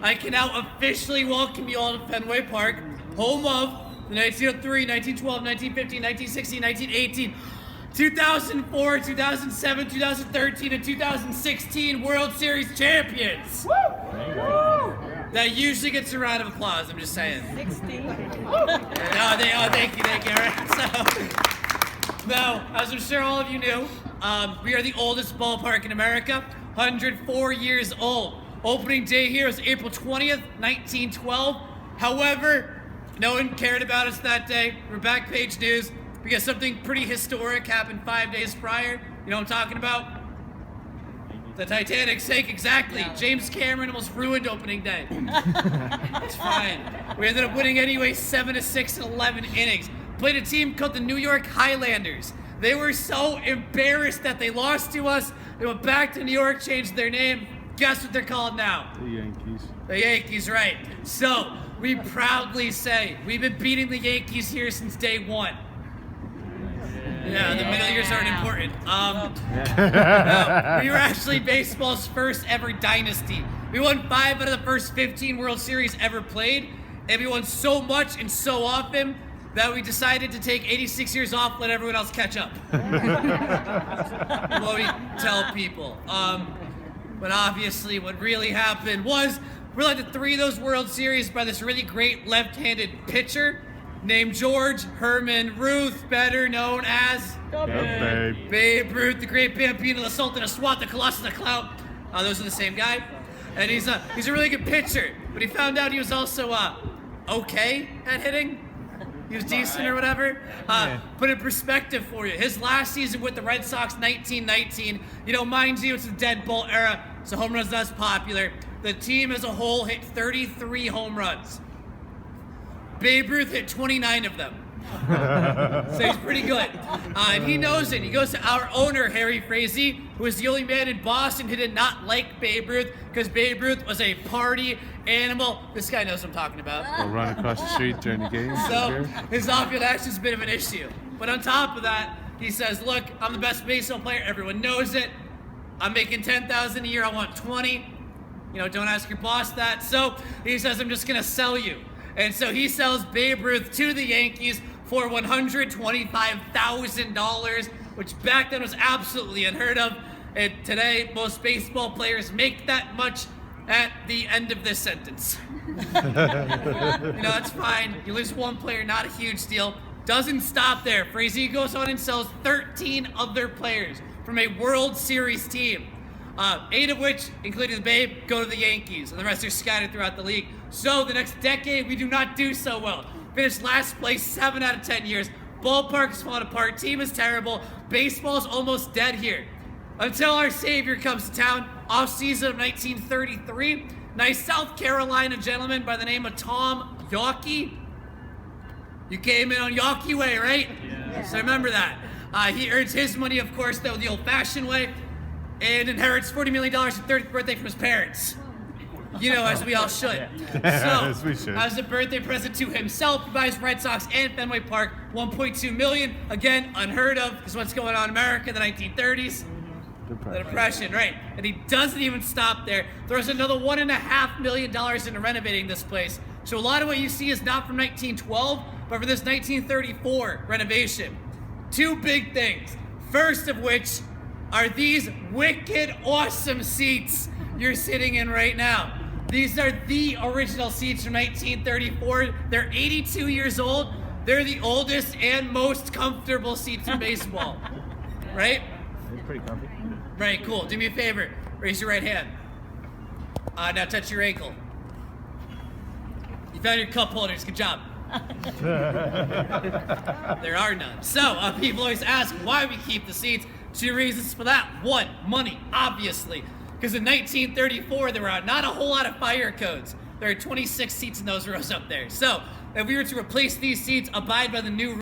I can now officially welcome you all to Fenway Park, home of the 1903, 1912, 1915, 1916, 1918, 2004, 2007, 2013, and 2016 World Series champions. Woo! That usually gets a round of applause, I'm just saying. 16. Thank you. All right, so, now, as I'm sure all of you knew, we are the oldest ballpark in America, 104 years old. Opening day here was April 20th, 1912. However, no one cared about us that day. We're back page news because something pretty historic happened 5 days prior. You know what I'm talking about? The Titanic sank, exactly. Yeah. James Cameron almost ruined opening day. It's fine. We ended up winning anyway, 7-6 in 11 innings. Played a team called the New York Highlanders. They were so embarrassed that they lost to us. They went back to New York, changed their name. Guess what they're called now? The Yankees. The Yankees, right. So, we proudly say we've been beating the Yankees here since day one. Yeah, the middle years aren't important. No, we were actually baseball's first ever dynasty. We won 5 out of the first 15 World Series ever played, and we won so much and so often that we decided to take 86 years off, let everyone else catch up. What we tell people. But obviously what really happened was we led to 3 of those World Series by this really great left-handed pitcher named George Herman Ruth, better known as Babe Ruth, the great Bambino, the Sultan of Swat, the Colossus of Clout. Those are the same guy. And he's a really good pitcher, but he found out he was also okay at hitting. He was decent or whatever. Put in perspective for you. His last season with the Red Sox, 1919, mind you, it's the dead ball era, so home runs not as popular. The team as a whole hit 33 home runs. Babe Ruth hit 29 of them. So he's pretty good. And he knows it. He goes to our owner, Harry Frazee, who is the only man in Boston who did not like Babe Ruth because Babe Ruth was a party animal. This guy knows what I'm talking about. We'll run across the street during the game. So his off-field action is a bit of an issue. But on top of that, he says, look, I'm the best baseball player. Everyone knows it. I'm making $10,000 a year. I want 20. Don't ask your boss that. So he says, I'm just going to sell you. And so he sells Babe Ruth to the Yankees for $125,000, which back then was absolutely unheard of. And today, most baseball players make that much at the end of this sentence. It's fine. You lose one player, not a huge deal. Doesn't stop there. Frazee goes on and sells 13 other players from a World Series team. 8 of which, including the Babe, go to the Yankees, and the rest are scattered throughout the league. So the next decade, we do not do so well. Finished last place 7 out of 10 years. Ballpark is falling apart. Team is terrible. Baseball's almost dead here. Until our savior comes to town, off-season of 1933. Nice South Carolina gentleman by the name of Tom Yawkey. You came in on Yawkey way, right? Yeah. So remember that. He earns his money, of course, though, the old-fashioned way, and inherits $40 million on 30th birthday from his parents. As we all should. So, As we should. As a birthday present to himself, he buys Red Sox and Fenway Park, $1.2 million. Again, unheard of, because what's going on in America in the 1930s? The Depression, right. And he doesn't even stop there. Throws another $1.5 million into renovating this place. So a lot of what you see is not from 1912, but for this 1934 renovation. 2 big things. First of which are these wicked awesome seats you're sitting in right now. These are the original seats from 1934. They're 82 years old. They're the oldest and most comfortable seats in baseball. Right? They're pretty comfy. Right, cool. Do me a favor. Raise your right hand. Now touch your ankle. You found your cup holders. Good job. There are none. So, people always ask why we keep the seats. 2 reasons for that. 1, money, obviously. Because in 1934, there were not a whole lot of fire codes. There are 26 seats in those rows up there. So, if we were to replace these seats, abide by the new